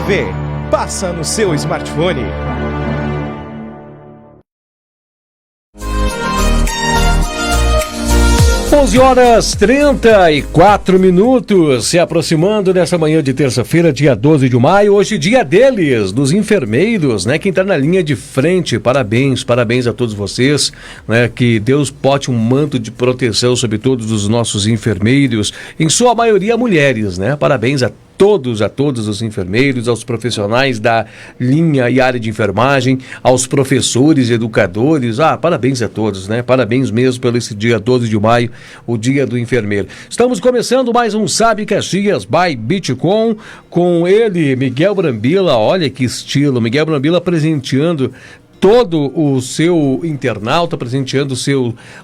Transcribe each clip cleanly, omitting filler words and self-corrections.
TV passa no seu smartphone. Onze horas 34 minutos, se aproximando dessa manhã de terça-feira, dia 12 de maio, hoje dia deles, dos enfermeiros, né? Quem tá na linha de frente, parabéns a todos vocês, né? Que Deus bote um manto de proteção sobre todos os nossos enfermeiros, em sua maioria mulheres, né? Parabéns a todos os enfermeiros, aos profissionais da linha e área de enfermagem, aos professores e educadores, parabéns a todos, né? Parabéns mesmo pelo esse dia 12 de maio, o dia do enfermeiro. Estamos começando mais um Sabe Caxias by Bitcom, com ele, Miguel Brambila. Olha que estilo, Miguel Brambila presenteando todo o seu internauta, presenteando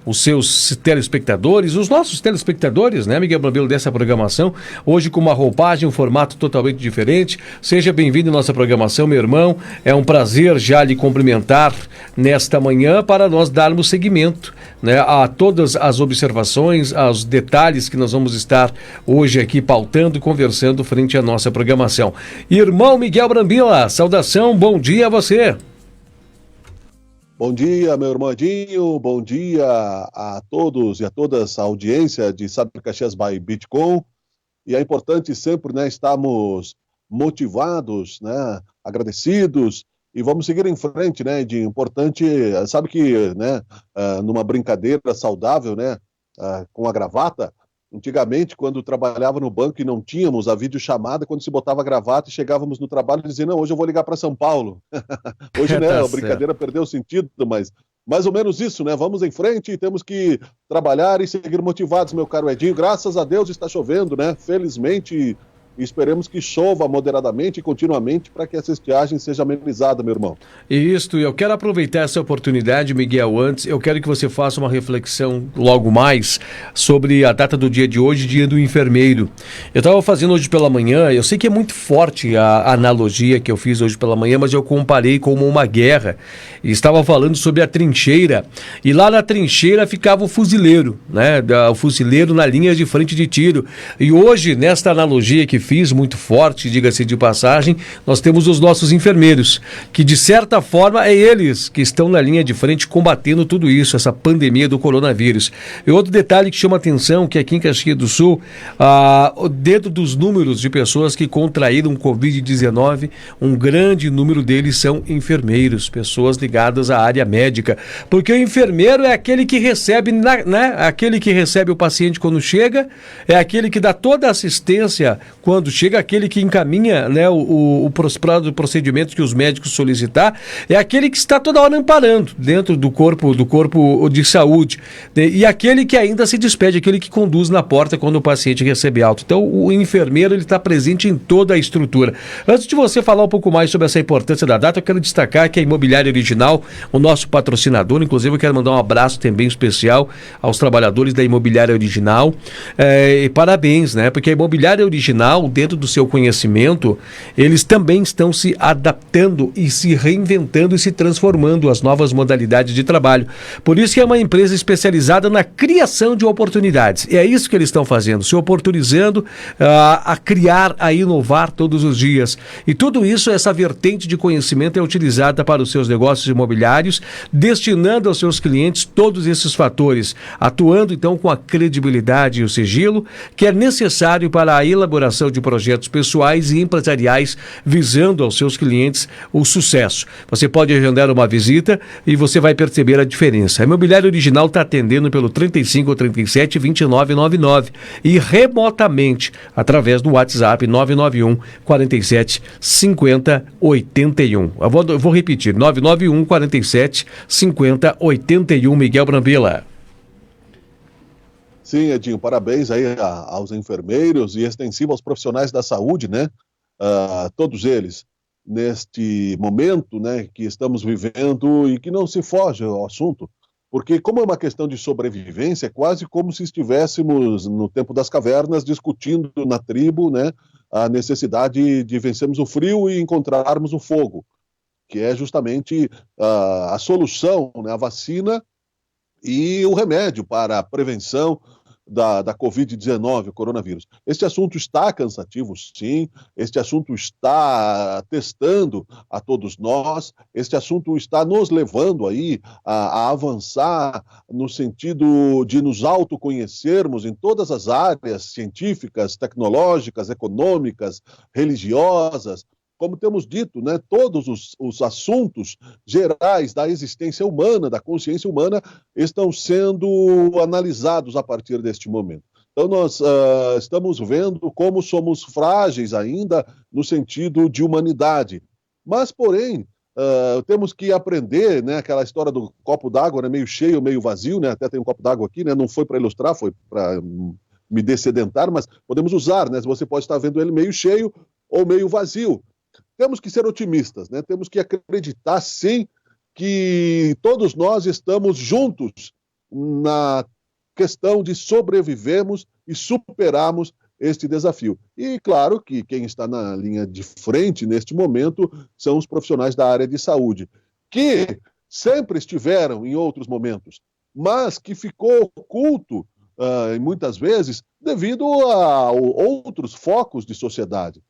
os seus telespectadores, os nossos telespectadores, né, Miguel Brambila, dessa programação, hoje com uma roupagem, um formato totalmente diferente. Seja bem-vindo à nossa programação, meu irmão. É um prazer já lhe cumprimentar nesta manhã para nós darmos seguimento, né, a todas as observações, aos detalhes que nós vamos estar hoje aqui pautando e conversando frente à nossa programação. Irmão Miguel Brambila, saudação, bom dia a você. Bom dia, meu irmãozinho, bom dia a todos e a todas a audiência de Sabe Caxias by Bitcom. E é importante sempre, né, estarmos motivados, né, agradecidos, e vamos seguir em frente, né, de importante, sabe que, né, numa brincadeira saudável, né, com a gravata, antigamente, quando trabalhava no banco e não tínhamos a videochamada, quando se botava a gravata e chegávamos no trabalho e dizia, não, hoje eu vou ligar para São Paulo. Hoje, né, a brincadeira perdeu o sentido, mas mais ou menos isso, né? Vamos em frente e temos que trabalhar e seguir motivados, meu caro Edinho. Graças a Deus está chovendo, né? Felizmente, e esperemos que chova moderadamente e continuamente para que essa estiagem seja amenizada, meu irmão. Isso, eu quero aproveitar essa oportunidade, Miguel, antes, eu quero que você faça uma reflexão logo mais sobre a data do dia de hoje, dia do enfermeiro. Eu estava fazendo hoje pela manhã, eu sei que é muito forte a analogia que eu fiz hoje pela manhã, mas eu comparei como uma guerra, e estava falando sobre a trincheira, e lá na trincheira ficava o fuzileiro, né, o fuzileiro na linha de frente de tiro, e hoje, nesta analogia que fiz, muito forte, diga-se de passagem, nós temos os nossos enfermeiros, que de certa forma é eles que estão na linha de frente combatendo tudo isso, essa pandemia do coronavírus. E outro detalhe que chama atenção, que aqui em Caxias do Sul, dentro dos números de pessoas que contraíram Covid-19, um grande número deles são enfermeiros, pessoas ligadas à área médica, porque o enfermeiro é aquele que recebe, né, aquele que recebe o paciente quando chega, é aquele que dá toda a assistência quando chega, aquele que encaminha, né, o procedimento que os médicos solicitar, é aquele que está toda hora amparando dentro do corpo de saúde, né, e aquele que ainda se despede, aquele que conduz na porta quando o paciente recebe alta. Então o enfermeiro ele está presente em toda a estrutura. Antes de você falar um pouco mais sobre essa importância da data, eu quero destacar que a Imobiliária Original, o nosso patrocinador, inclusive eu quero mandar um abraço também especial aos trabalhadores da Imobiliária Original, e parabéns, né, porque a Imobiliária Original, dentro do seu conhecimento, eles também estão se adaptando e se reinventando e se transformando às novas modalidades de trabalho. Por isso que é uma empresa especializada na criação de oportunidades. E é isso que eles estão fazendo, se oportunizando a criar, a inovar todos os dias. E tudo isso, essa vertente de conhecimento é utilizada para os seus negócios imobiliários, destinando aos seus clientes todos esses fatores, atuando então com a credibilidade e o sigilo que é necessário para a elaboração de projetos pessoais e empresariais visando aos seus clientes o sucesso. Você pode agendar uma visita e você vai perceber a diferença. A Imobiliária Original está atendendo pelo 35 37 29 99 e remotamente através do WhatsApp 991 47 50 81. Eu vou repetir, 991 47 50 81, Miguel Brambila. Sim, Edinho, parabéns aí aos enfermeiros e extensivo aos profissionais da saúde, né? Todos eles, neste momento, né, que estamos vivendo e que não se foge ao assunto, porque como é uma questão de sobrevivência, é quase como se estivéssemos no tempo das cavernas discutindo na tribo, né, a necessidade de vencermos o frio e encontrarmos o fogo, que é justamente a solução, né, a vacina e o remédio para a prevenção da Covid-19, o coronavírus. Este assunto está cansativo, sim, este assunto está testando a todos nós, este assunto está nos levando aí a avançar no sentido de nos autoconhecermos em todas as áreas científicas, tecnológicas, econômicas, religiosas. Como temos dito, né, todos os assuntos gerais da existência humana, da consciência humana, estão sendo analisados a partir deste momento. Então, nós estamos vendo como somos frágeis ainda no sentido de humanidade. Mas, porém, temos que aprender, né, aquela história do copo d'água, né, meio cheio, meio vazio, né, até tem um copo d'água aqui, né, não foi para ilustrar, foi para me descedentar, mas podemos usar, né, você pode estar vendo ele meio cheio ou meio vazio. Temos que ser otimistas, né? Temos que acreditar, sim, que todos nós estamos juntos na questão de sobrevivermos e superarmos este desafio. E claro que quem está na linha de frente neste momento são os profissionais da área de saúde, que sempre estiveram em outros momentos, mas que ficou oculto, muitas vezes, devido a outros focos de sociedade.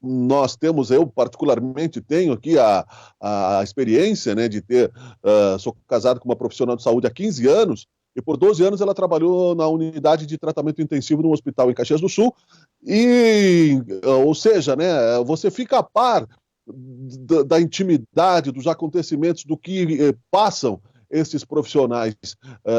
Nós temos, eu particularmente tenho aqui a experiência, né, de ter, sou casado com uma profissional de saúde há 15 anos, e por 12 anos ela trabalhou na unidade de tratamento intensivo no hospital em Caxias do Sul, ou seja, né, você fica a par da intimidade, dos acontecimentos, do que passam esses profissionais,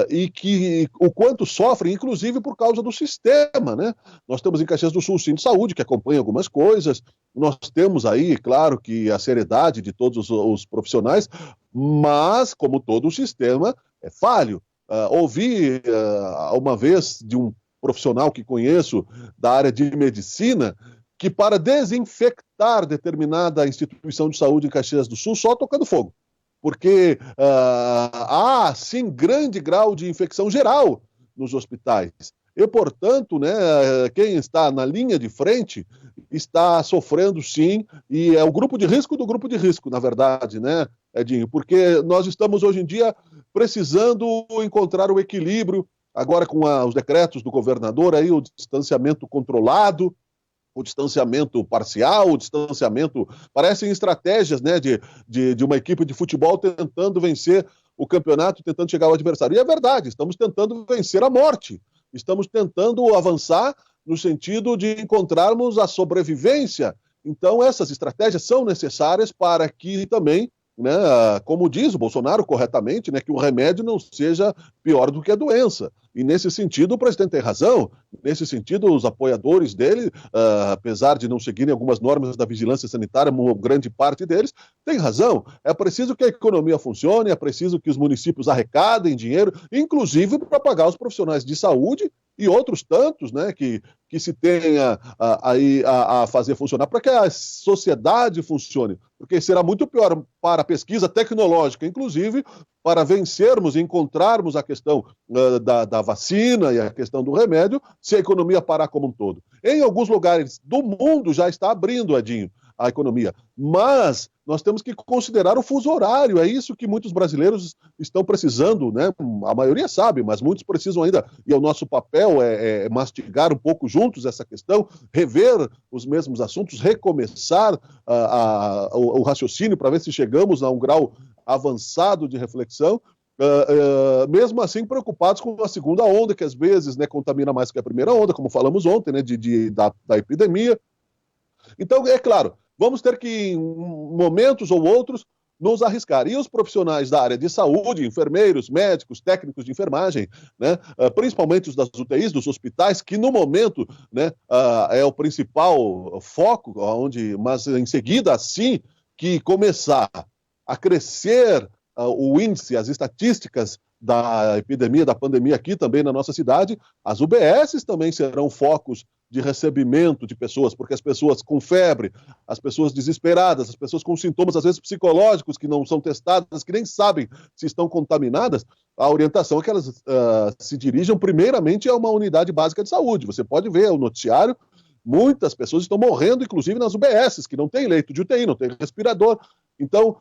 e que o quanto sofrem, inclusive por causa do sistema, né? Nós temos em Caxias do Sul o Centro de Saúde, que acompanha algumas coisas, nós temos aí, claro, que a seriedade de todos os profissionais, mas, como todo o sistema, é falho. Ouvi uma vez de um profissional que conheço da área de medicina, que para desinfectar determinada instituição de saúde em Caxias do Sul, só tocando fogo. Porque há, sim, grande grau de infecção geral nos hospitais. E, portanto, né, quem está na linha de frente está sofrendo, sim, e é o grupo de risco do grupo de risco, na verdade, né, Edinho? Porque nós estamos, hoje em dia, precisando encontrar o equilíbrio, agora com os decretos do governador, aí, o distanciamento controlado, o distanciamento parcial, o distanciamento... Parecem estratégias, né, de uma equipe de futebol tentando vencer o campeonato, tentando chegar ao adversário. E é verdade, estamos tentando vencer a morte. Estamos tentando avançar no sentido de encontrarmos a sobrevivência. Então, essas estratégias são necessárias para que também, né, como diz o Bolsonaro corretamente, né, que o remédio não seja pior do que a doença. E nesse sentido o presidente tem razão, nesse sentido os apoiadores dele, apesar de não seguirem algumas normas da vigilância sanitária, uma grande parte deles, tem razão. É preciso que a economia funcione, é preciso que os municípios arrecadem dinheiro, inclusive para pagar os profissionais de saúde e outros tantos, né, que se tenha a fazer funcionar, para que a sociedade funcione, porque será muito pior para a pesquisa tecnológica, inclusive, para vencermos e encontrarmos a questão da vacina e a questão do remédio, se a economia parar como um todo. Em alguns lugares do mundo já está abrindo, Edinho, a economia, mas nós temos que considerar o fuso horário, é isso que muitos brasileiros estão precisando, né? A maioria sabe, mas muitos precisam ainda, e o nosso papel é mastigar um pouco juntos essa questão, rever os mesmos assuntos, recomeçar o raciocínio para ver se chegamos a um grau avançado de reflexão, mesmo assim preocupados com a segunda onda, que às vezes, né, contamina mais que a primeira onda, como falamos ontem, né, da epidemia. Então, é claro, vamos ter que, em momentos ou outros, nos arriscar. E os profissionais da área de saúde, enfermeiros, médicos, técnicos de enfermagem, né, principalmente os das UTIs, dos hospitais, que no momento, né, é o principal foco, mas em seguida, assim que começar a crescer o índice, as estatísticas da epidemia, da pandemia aqui também na nossa cidade, as UBSs também serão focos de recebimento de pessoas, porque as pessoas com febre, as pessoas desesperadas, as pessoas com sintomas, às vezes psicológicos, que não são testadas, que nem sabem se estão contaminadas, a orientação é que elas se dirijam primeiramente a uma unidade básica de saúde. Você pode ver o noticiário, Muitas pessoas estão morrendo, inclusive nas UBSs, que não tem leito de UTI, não tem respirador. Então,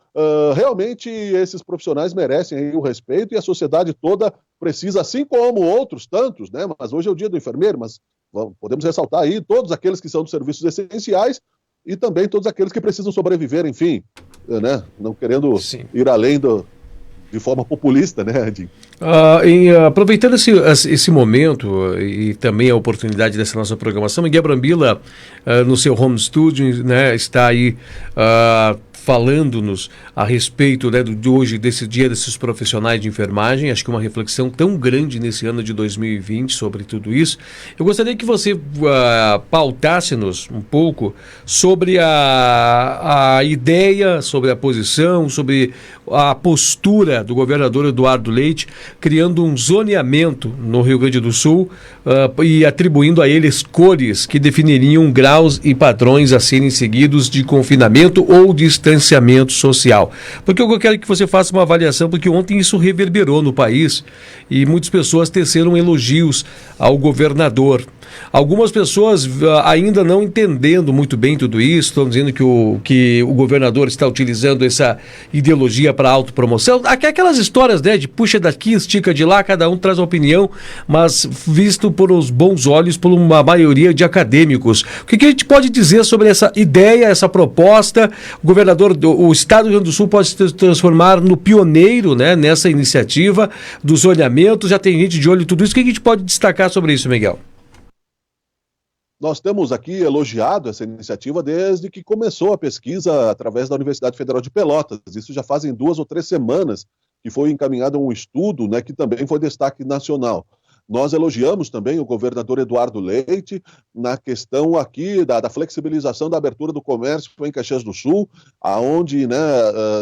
realmente, esses profissionais merecem aí o respeito e a sociedade toda precisa, assim como outros tantos, né? Mas hoje é o dia do enfermeiro, mas podemos ressaltar aí todos aqueles que são dos serviços essenciais e também todos aqueles que precisam sobreviver, enfim, né? Não querendo ir além de forma populista, né, Edinho? Aproveitando esse momento e também a oportunidade dessa nossa programação, Miguel Brambila, no seu home studio, né, está aí falando-nos a respeito, né, de hoje, desse dia desses profissionais de enfermagem. Acho que uma reflexão tão grande nesse ano de 2020 sobre tudo isso. Eu gostaria que você pautasse-nos um pouco sobre a ideia, sobre a posição, sobre a postura do governador Eduardo Leite, criando um zoneamento no Rio Grande do Sul e atribuindo a eles cores que definiriam graus e padrões a serem seguidos de confinamento ou distanciamento social. Porque eu quero que você faça uma avaliação, porque ontem isso reverberou no país e muitas pessoas teceram elogios ao governador. Algumas pessoas ainda não entendendo muito bem tudo isso, estão dizendo que o governador está utilizando essa ideologia para autopromoção. Aquelas histórias, né, de puxa daqui, estica de lá, cada um traz uma opinião, mas visto por os bons olhos por uma maioria de acadêmicos. O que a gente pode dizer sobre essa ideia, essa proposta? O Estado do Rio Grande do Sul pode se transformar no pioneiro, né, nessa iniciativa do zoneamento. Já tem gente de olho em tudo isso. O que a gente pode destacar sobre isso, Miguel? Nós temos aqui elogiado essa iniciativa desde que começou a pesquisa através da Universidade Federal de Pelotas. Isso já fazem 2 ou 3 semanas que foi encaminhado um estudo, né, que também foi destaque nacional. Nós elogiamos também o governador Eduardo Leite na questão aqui da flexibilização da abertura do comércio em Caxias do Sul, aonde, né,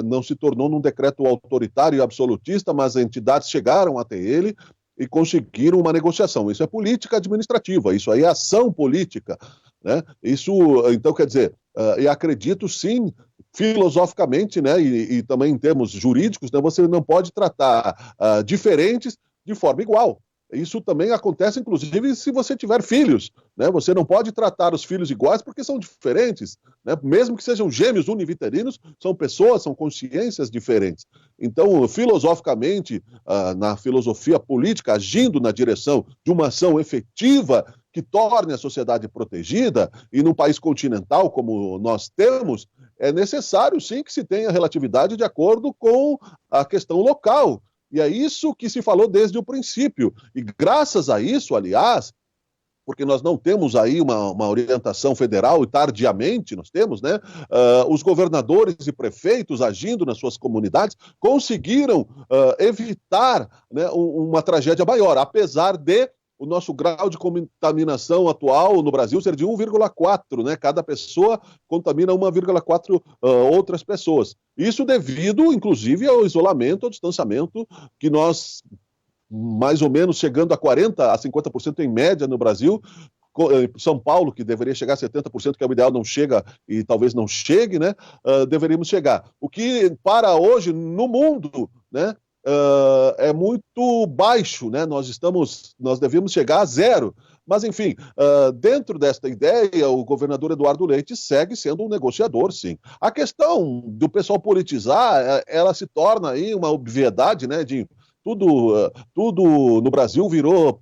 não se tornou num decreto autoritário e absolutista, mas entidades chegaram até ele e conseguiram uma negociação. Isso é política administrativa, isso aí é ação política, né? Isso, então, quer dizer, e acredito sim, filosoficamente, né, e também em termos jurídicos, né, você não pode tratar diferentes de forma igual. Isso também acontece, inclusive, se você tiver filhos, né? Você não pode tratar os filhos iguais porque são diferentes, né? Mesmo que sejam gêmeos univitelinos, são pessoas, são consciências diferentes. Então, filosoficamente, na filosofia política, agindo na direção de uma ação efetiva que torne a sociedade protegida, e num país continental como nós temos, é necessário sim que se tenha relatividade de acordo com a questão local. E é isso que se falou desde o princípio. E graças a isso, aliás, porque nós não temos aí uma orientação federal, e tardiamente nós temos, né? Os governadores e prefeitos agindo nas suas comunidades conseguiram evitar, né, uma tragédia maior, apesar de o nosso grau de contaminação atual no Brasil ser de 1,4, né? Cada pessoa contamina 1,4 outras pessoas. Isso devido, inclusive, ao isolamento, ao distanciamento que nós, mais ou menos chegando a 40% a 50% em média no Brasil. São Paulo, que deveria chegar a 70%, que é o ideal, não chega e talvez não chegue, né? Deveríamos chegar. O que para hoje no mundo, né, é muito baixo, né? Nós devemos chegar a 0. Mas, enfim, dentro desta ideia, o governador Eduardo Leite segue sendo um negociador, sim. A questão do pessoal politizar, ela se torna aí uma obviedade, né, Edinho? Tudo no Brasil virou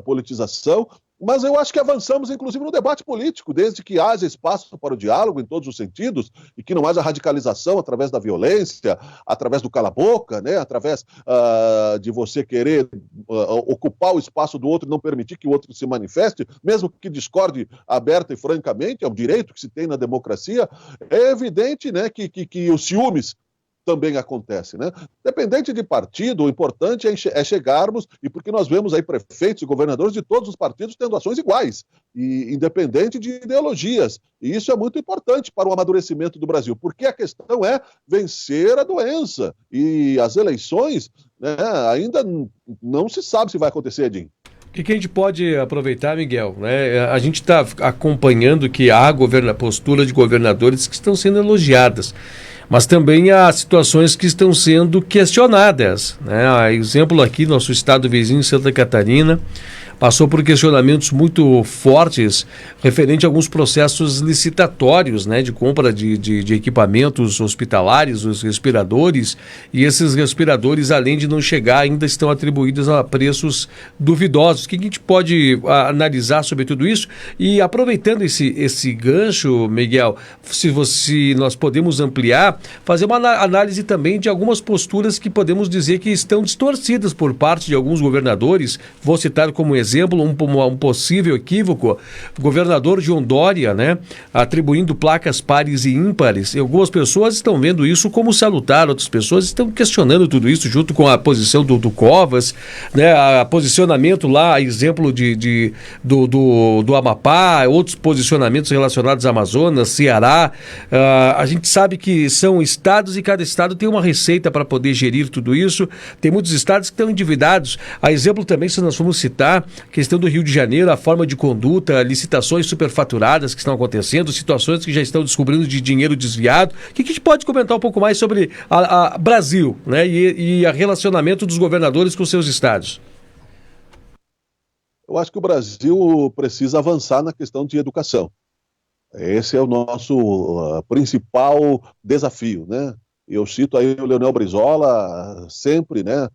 politização, mas eu acho que avançamos, inclusive, no debate político, desde que haja espaço para o diálogo em todos os sentidos e que não haja radicalização através da violência, através do cala-boca, né? Através de você querer ocupar o espaço do outro e não permitir que o outro se manifeste, mesmo que discorde aberta e francamente, é um direito que se tem na democracia. É evidente, né, que os ciúmes também acontece, né? Dependente de partido, o importante é chegarmos, e porque nós vemos aí prefeitos e governadores de todos os partidos tendo ações iguais, e independente de ideologias, e isso é muito importante para o amadurecimento do Brasil, porque a questão é vencer a doença, e as eleições, né, ainda não se sabe se vai acontecer, Edinho. O que a gente pode aproveitar, Miguel, né? A gente está acompanhando que há postura de governadores que estão sendo elogiadas, mas também há situações que estão sendo questionadas, né? Exemplo aqui, nosso estado vizinho, Santa Catarina, passou por questionamentos muito fortes referente a alguns processos licitatórios, né, de compra de equipamentos hospitalares, os respiradores, e esses respiradores, além de não chegar, ainda estão atribuídos a preços duvidosos. O que a gente pode analisar sobre tudo isso? E aproveitando esse gancho, Miguel, se nós podemos ampliar, fazer uma análise também de algumas posturas que podemos dizer que estão distorcidas por parte de alguns governadores. Vou citar como exemplo um possível equívoco: o governador João Dória, né, atribuindo placas pares e ímpares. E algumas pessoas estão vendo isso como salutar, outras pessoas estão questionando tudo isso, junto com a posição do Covas, né, a posicionamento lá, exemplo do Amapá, outros posicionamentos relacionados a Amazonas, Ceará. A gente sabe que são estados e cada estado tem uma receita para poder gerir tudo isso. Tem muitos estados que estão endividados. A exemplo também, se nós formos citar, a questão do Rio de Janeiro, a forma de conduta, licitações superfaturadas que estão acontecendo, situações que já estão descobrindo de dinheiro desviado. O que a gente pode comentar um pouco mais sobre a Brasil, né, e o relacionamento dos governadores com seus estados? Eu acho que o Brasil precisa avançar na questão de educação. Esse é o nosso principal desafio, né? Eu cito aí o Leonel Brizola sempre, né?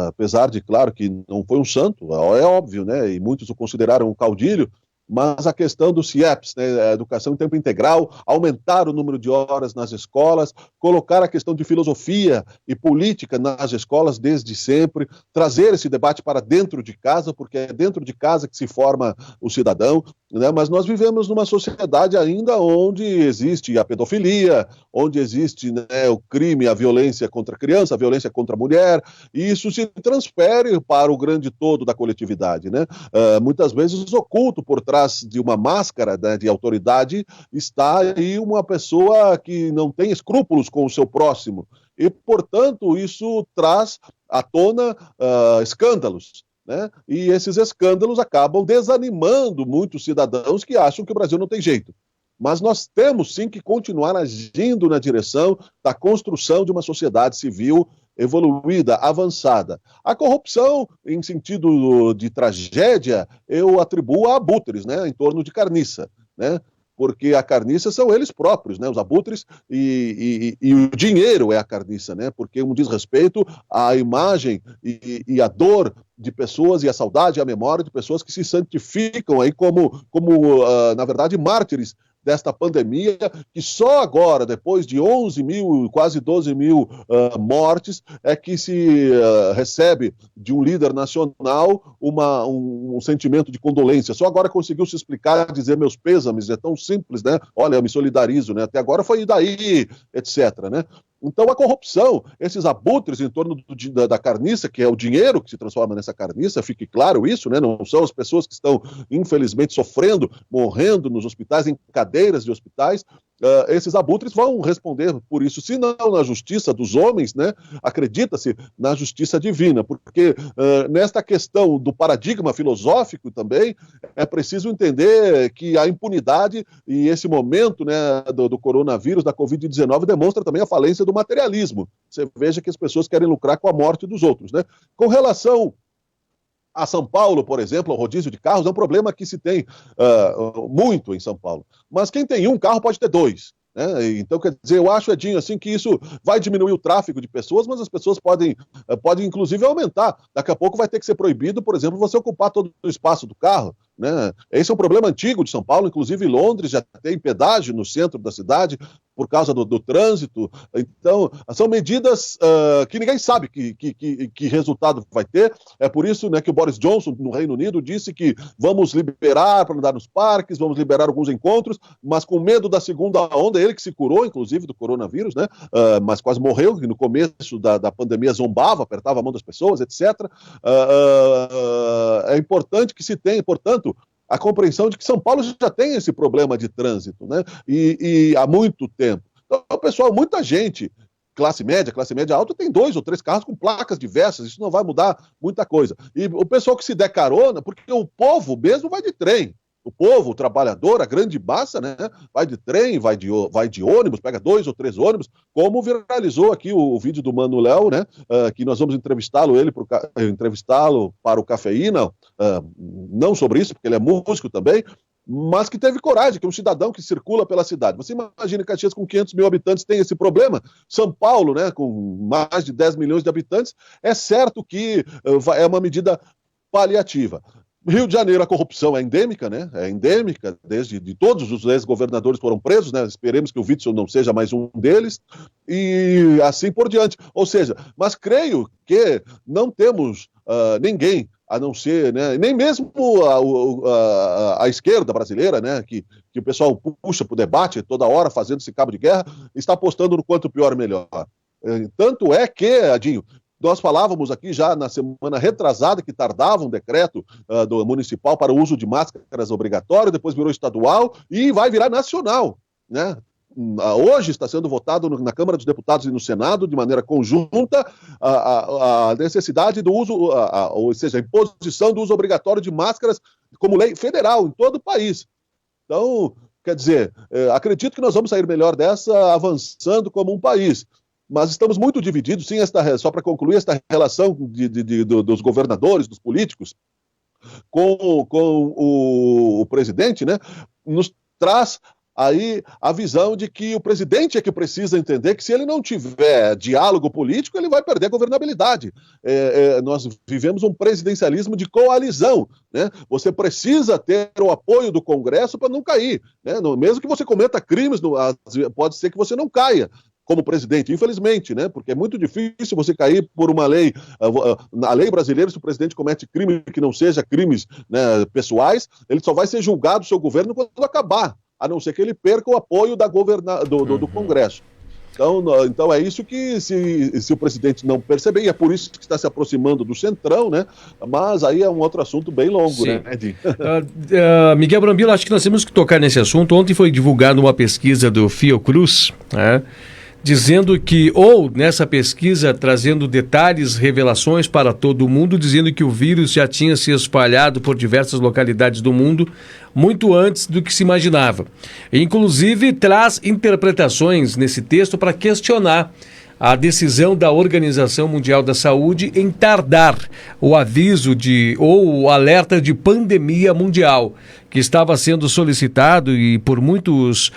Apesar de, claro, que não foi um santo, é óbvio, né? E muitos o consideraram um caudilho, mas a questão do CIEPS, né, a educação em tempo integral, aumentar o número de horas nas escolas, colocar a questão de filosofia e política nas escolas desde sempre, trazer esse debate para dentro de casa, porque é dentro de casa que se forma o cidadão, né? Mas nós vivemos numa sociedade ainda onde existe a pedofilia, onde existe, né, o crime, a violência contra a criança, a violência contra a mulher, e isso se transfere para o grande todo da coletividade, né? Muitas vezes oculto por trás de uma máscara, né, de autoridade está aí uma pessoa que não tem escrúpulos com o seu próximo e, portanto, isso traz à tona escândalos, né? E esses escândalos acabam desanimando muitos cidadãos que acham que o Brasil não tem jeito. Mas nós temos sim que continuar agindo na direção da construção de uma sociedade civil evoluída, avançada. A corrupção, em sentido de tragédia, eu atribuo a abutres, né, em torno de carniça, né? Porque a carniça são eles próprios, né, os abutres, e o dinheiro é a carniça, né, porque um diz respeito à imagem e à dor de pessoas e à saudade e à memória de pessoas que se santificam aí na verdade, mártires desta pandemia, que só agora, depois de 11 mil, quase 12 mil mortes, é que se recebe de um líder nacional um sentimento de condolência. Só agora conseguiu se explicar, dizer meus pêsames, é tão simples, né? Olha, eu me solidarizo, né? Até agora foi daí, etc., né? Então a corrupção, esses abutres em torno da carniça, que é o dinheiro que se transforma nessa carniça, fique claro isso, né? Não são as pessoas que estão, infelizmente, sofrendo, morrendo nos hospitais, em cadeiras de hospitais. Esses abutres vão responder por isso, se não na justiça dos homens, né? Acredita-se na justiça divina, porque nesta questão do paradigma filosófico também é preciso entender que a impunidade e esse momento, né, do coronavírus, da Covid-19, demonstra também a falência do materialismo. Você veja que as pessoas querem lucrar com a morte dos outros, né? Com relação a São Paulo, por exemplo, o rodízio de carros é um problema que se tem muito em São Paulo. Mas quem tem um carro pode ter dois, né? Então, quer dizer, eu acho, Edinho, assim, que isso vai diminuir o tráfego de pessoas, mas as pessoas podem inclusive aumentar. Daqui a pouco vai ter que ser proibido, por exemplo, você ocupar todo o espaço do carro, né? Esse é um problema antigo de São Paulo, inclusive Londres já tem pedágio no centro da cidade por causa do trânsito. Então, são medidas que ninguém sabe que resultado vai ter. É por isso, né, que o Boris Johnson, no Reino Unido, disse que vamos liberar para andar nos parques, vamos liberar alguns encontros, mas com medo da segunda onda, ele que se curou, inclusive, do coronavírus, né, mas quase morreu, e no começo da pandemia zombava, apertava a mão das pessoas, etc. É importante que se tenha, portanto, a compreensão de que São Paulo já tem esse problema de trânsito, né? E há muito tempo. Então, pessoal, muita gente, classe média alta, tem 2 ou 3 carros com placas diversas, isso não vai mudar muita coisa. E o pessoal que se der carona, porque o povo mesmo vai de trem, O povo, o trabalhador, a grande massa, né, vai de trem, vai de ônibus, pega 2 ou 3 ônibus, como viralizou aqui o vídeo do Mano Léo, né, que nós vamos entrevistá-lo para o Cafeína, não sobre isso, porque ele é músico também, mas que teve coragem, que é um cidadão que circula pela cidade. Você imagina Caxias com 500 mil habitantes tem esse problema? São Paulo, né, com mais de 10 milhões de habitantes, é certo que é uma medida paliativa. Rio de Janeiro, a corrupção é endêmica, né? É endêmica, desde de todos os ex-governadores foram presos, né? Esperemos que o Witzel não seja mais um deles, e assim por diante. Ou seja, mas creio que não temos ninguém, a não ser, né? Nem mesmo a esquerda brasileira, né? Que o pessoal puxa para o debate toda hora, fazendo esse cabo de guerra, está apostando no quanto pior melhor. Tanto é que, Adinho, nós falávamos aqui já na semana retrasada que tardava um decreto do municipal para o uso de máscaras obrigatório, depois virou estadual e vai virar nacional, né? Hoje está sendo votado na Câmara dos Deputados e no Senado, de maneira conjunta, a necessidade do uso, ou seja, a imposição do uso obrigatório de máscaras como lei federal em todo o país. Então, quer dizer, acredito que nós vamos sair melhor dessa avançando como um país. Mas estamos muito divididos, sim, só para concluir, esta relação dos governadores, dos políticos, com o presidente, né, nos traz aí a visão de que o presidente é que precisa entender que se ele não tiver diálogo político, ele vai perder a governabilidade. Nós vivemos um presidencialismo de coalizão, né? Você precisa ter o apoio do Congresso para não cair, né? Mesmo que você cometa crimes, pode ser que você não caia como presidente, infelizmente, né? Porque é muito difícil você cair por uma lei. Na lei brasileira, se o presidente comete crime que não seja crimes, né, pessoais, ele só vai ser julgado, seu governo, quando acabar, a não ser que ele perca o apoio do Congresso. Então é isso que, se o presidente não perceber, e é por isso que está se aproximando do Centrão, né? Mas aí é um outro assunto bem longo, sim, né, Edi? Miguel Brambila, acho que nós temos que tocar nesse assunto. Ontem foi divulgada uma pesquisa do Fiocruz, né, dizendo que, ou nessa pesquisa trazendo detalhes, revelações para todo mundo, dizendo que o vírus já tinha se espalhado por diversas localidades do mundo muito antes do que se imaginava. Inclusive, traz interpretações nesse texto para questionar a decisão da Organização Mundial da Saúde em tardar o aviso ou o alerta de pandemia mundial, que estava sendo solicitado e por muitos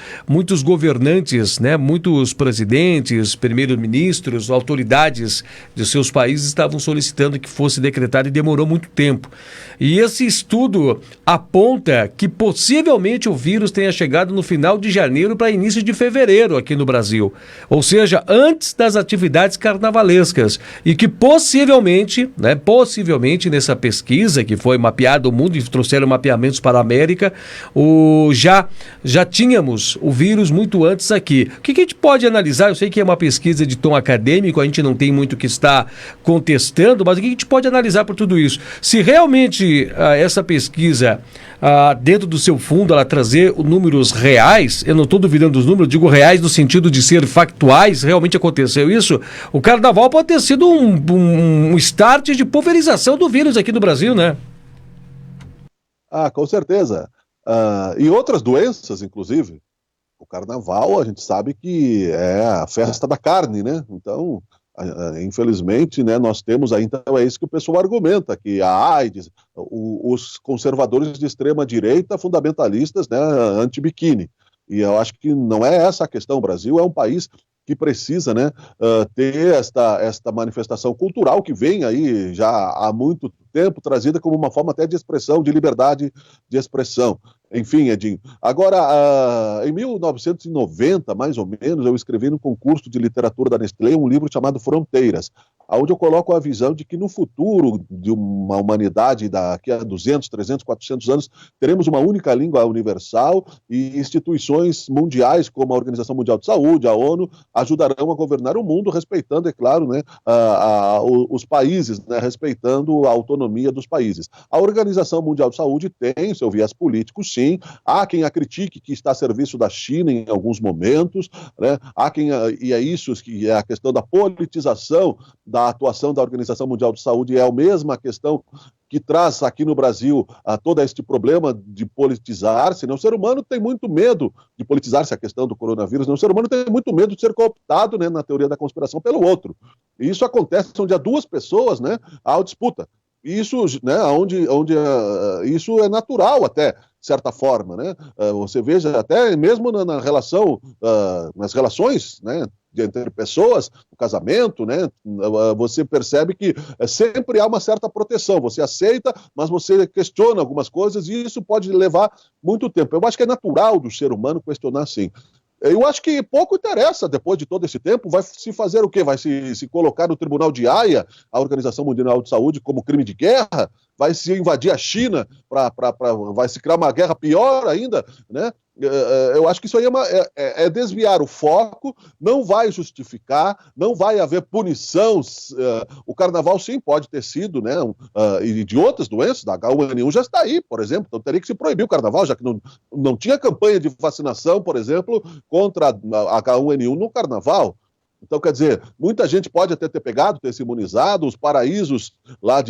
governantes, né, muitos presidentes, primeiros-ministros, autoridades de seus países estavam solicitando que fosse decretado e demorou muito tempo. E esse estudo aponta que possivelmente o vírus tenha chegado no final de janeiro para início de fevereiro aqui no Brasil, ou seja, antes das atividades carnavalescas, e que possivelmente nessa pesquisa que foi mapeado o mundo e trouxeram mapeamentos para a América, já tínhamos o vírus muito antes aqui. O que a gente pode analisar? Eu sei que é uma pesquisa de tom acadêmico, a gente não tem muito o que estar contestando, mas o que a gente pode analisar por tudo isso? Se realmente essa pesquisa, dentro do seu fundo, ela trazer números reais, eu não estou duvidando dos números, digo reais no sentido de ser factuais, realmente aconteceu isso, o carnaval pode ter sido um start de pulverização do vírus aqui no Brasil, né? Com certeza. E outras doenças, inclusive. O carnaval, a gente sabe que é a festa da carne, né? Então, infelizmente, né, nós temos aí, então é isso que o pessoal argumenta, que a AIDS, os conservadores de extrema direita, fundamentalistas, né, anti-biquíni. E eu acho que não é essa a questão. O Brasil é um país que precisa, né, ter esta manifestação cultural que vem aí já há muito tempo, trazida como uma forma até de expressão, de liberdade de expressão. Enfim, Edinho. Agora, em 1990, mais ou menos, eu escrevi no concurso de literatura da Nestlé um livro chamado Fronteiras, onde eu coloco a visão de que no futuro de uma humanidade daqui a 200, 300, 400 anos, teremos uma única língua universal e instituições mundiais como a Organização Mundial de Saúde, a ONU, ajudarão a governar o mundo, respeitando, é claro, né, os países, né, respeitando a autonomia economia dos países. A Organização Mundial de Saúde tem seu viés político, sim. Há quem a critique, que está a serviço da China em alguns momentos, né? Há quem, e é isso que é a questão da politização da atuação da Organização Mundial de Saúde, é a mesma questão que traz aqui no Brasil todo este problema de politizar-se, né? O ser humano tem muito medo de politizar-se, a questão do coronavírus, né? O ser humano tem muito medo de ser cooptado, né, na teoria da conspiração pelo outro. E isso acontece onde há duas pessoas, né, há disputa. Isso, né, isso é natural até, de certa forma, né? Você veja até mesmo na relação, nas relações, né, entre pessoas, o casamento, né, você percebe que sempre há uma certa proteção, você aceita, mas você questiona algumas coisas e isso pode levar muito tempo. Eu acho que é natural do ser humano questionar, sim. Eu acho que pouco interessa, depois de todo esse tempo, vai se fazer o quê? Vai se colocar no Tribunal de Haia, a Organização Mundial de Saúde, como crime de guerra? Vai se invadir a China, vai se criar uma guerra pior ainda, né? Eu acho que isso aí é desviar o foco, não vai justificar, não vai haver punição. O carnaval, sim, pode ter sido, né? E de outras doenças, da H1N1 já está aí, por exemplo, então teria que se proibir o carnaval, já que não tinha campanha de vacinação, por exemplo, contra a H1N1 no carnaval. Então, quer dizer, muita gente pode até ter pegado, ter se imunizado, os paraísos lá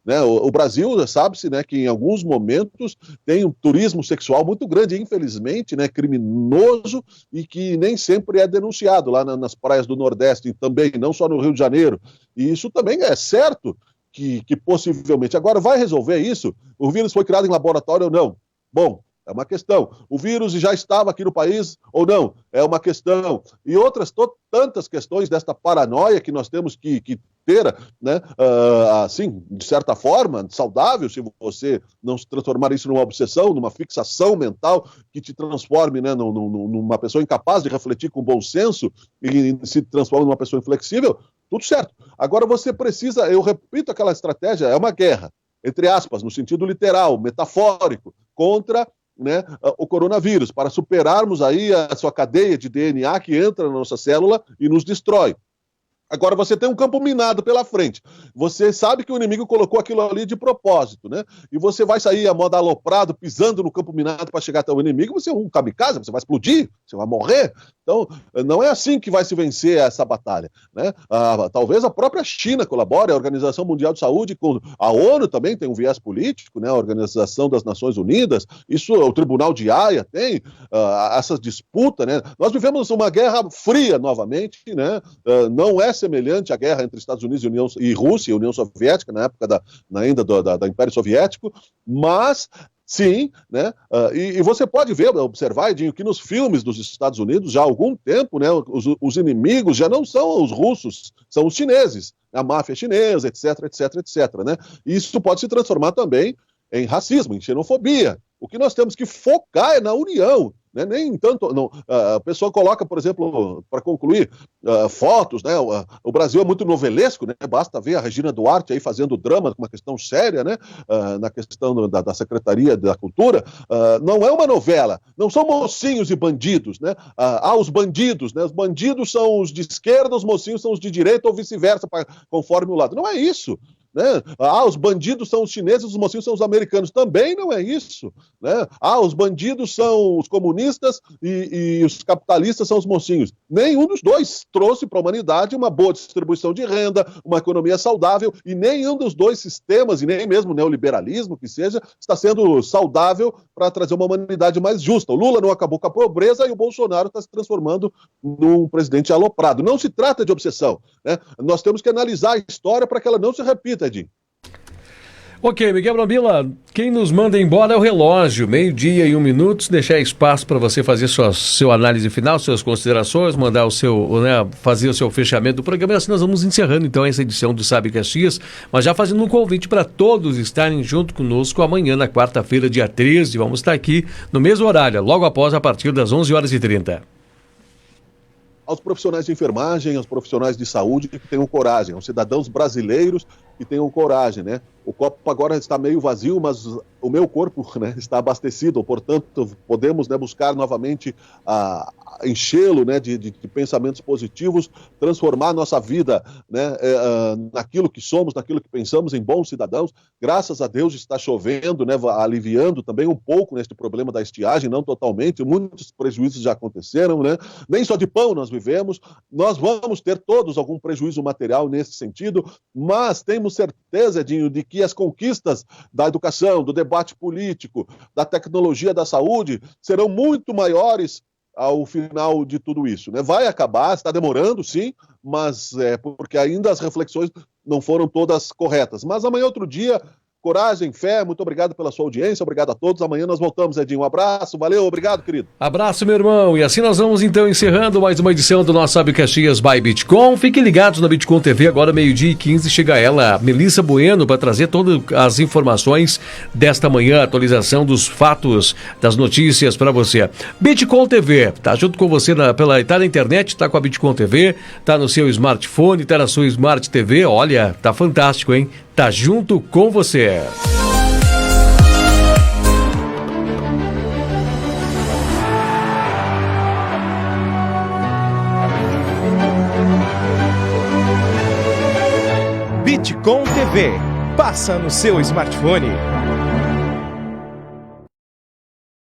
né, o Brasil, sabe-se, né, que em alguns momentos tem um turismo sexual muito grande, infelizmente, né, criminoso, e que nem sempre é denunciado lá nas praias do Nordeste, e também, não só no Rio de Janeiro. E isso também é certo que possivelmente. Agora, vai resolver isso? O vírus foi criado em laboratório ou não? Bom, é uma questão. O vírus já estava aqui no país ou não? É uma questão. E outras tantas questões desta paranoia que nós temos que ter, né? Assim, de certa forma, saudável, se você não se transformar isso numa obsessão, numa fixação mental que te transforme, né, numa pessoa incapaz de refletir com bom senso e se transforma numa pessoa inflexível, tudo certo. Agora você precisa, eu repito aquela estratégia, é uma guerra, entre aspas, no sentido literal, metafórico, contra, né, o coronavírus, para superarmos aí a sua cadeia de DNA que entra na nossa célula e nos destrói. Agora você tem um campo minado pela frente. Você sabe que o inimigo colocou aquilo ali de propósito, né? E você vai sair a moda aloprado, pisando no campo minado para chegar até o inimigo, você é um kamikaze, você vai explodir, você vai morrer. Então, não é assim que vai se vencer essa batalha, né? Talvez a própria China colabore, a Organização Mundial de Saúde, a ONU também tem um viés político, né? A Organização das Nações Unidas, isso, o Tribunal de Haia tem essas disputas, né? Nós vivemos uma guerra fria novamente, né? Não é semelhante à guerra entre Estados Unidos e Rússia e União Soviética, na época ainda do Império Soviético, mas sim, né? E você pode ver, observar, Edinho, que nos filmes dos Estados Unidos, já há algum tempo, né, os inimigos já não são os russos, são os chineses, a máfia chinesa, etc, etc, etc, né? E isso pode se transformar também em racismo, em xenofobia. O que nós temos que focar é na união, né? Nem tanto, não, a pessoa coloca, por exemplo, para concluir, fotos, né? O Brasil é muito novelesco, né? Basta ver a Regina Duarte aí fazendo drama com uma questão séria, né? Na questão da Secretaria da Cultura. Não é uma novela, não são mocinhos e bandidos, né? Os bandidos, né? Os bandidos são os de esquerda, os mocinhos são os de direita ou vice-versa, conforme o lado. Não é isso. Né? Os bandidos são os chineses, os mocinhos são os americanos. Também não é isso, né? Os bandidos são os comunistas e os capitalistas são os mocinhos. Nenhum dos dois trouxe para a humanidade uma boa distribuição de renda, uma economia saudável, e nenhum dos dois sistemas, e nem mesmo o neoliberalismo que seja, está sendo saudável para trazer uma humanidade mais justa. O Lula não acabou com a pobreza e o Bolsonaro está se transformando num presidente aloprado. Não se trata de obsessão, né? Nós temos que analisar a história para que ela não se repita, Edinho. Ok, Miguel Brambila, quem nos manda embora é o relógio, 12:01, deixar espaço para você fazer sua análise final, suas considerações, mandar fazer o seu fechamento do programa, e assim nós vamos encerrando então essa edição do Sabe Caxias, mas já fazendo um convite para todos estarem junto conosco amanhã, na quarta-feira, dia 13, vamos estar aqui no mesmo horário, logo após, a partir das 11h30. Aos profissionais de enfermagem, aos profissionais de saúde que tenham coragem, aos cidadãos brasileiros e tenham coragem, né? O copo agora está meio vazio, mas o meu corpo, né, está abastecido, portanto, podemos, né, buscar novamente enchê-lo, né, de pensamentos positivos, transformar nossa vida, né, naquilo que somos, naquilo que pensamos, em bons cidadãos. Graças a Deus está chovendo, né, aliviando também um pouco neste problema da estiagem, não totalmente, muitos prejuízos já aconteceram, né? Nem só de pão nós vivemos, nós vamos ter todos algum prejuízo material nesse sentido, mas temos certeza, Edinho, de que as conquistas da educação, do debate político, da tecnologia da saúde serão muito maiores ao final de tudo isso, né? Vai acabar, está demorando, sim, mas porque ainda as reflexões não foram todas corretas. Mas amanhã, outro dia, coragem, fé, muito obrigado pela sua audiência, obrigado a todos. Amanhã nós voltamos, Edinho. Um abraço, valeu, obrigado, querido. Abraço, meu irmão. E assim nós vamos então encerrando mais uma edição do nosso Sabe Caxias by Bitcom. Fiquem ligados na Bitcom TV, agora 12h15, chega ela, Melissa Bueno, para trazer todas as informações desta manhã, atualização dos fatos, das notícias para você. Bitcom TV, tá junto com você tá na internet, tá com a Bitcom TV, tá no seu smartphone, tá na sua Smart TV, olha, tá fantástico, hein? Tá junto com você. Bitcom TV. Passa no seu smartphone.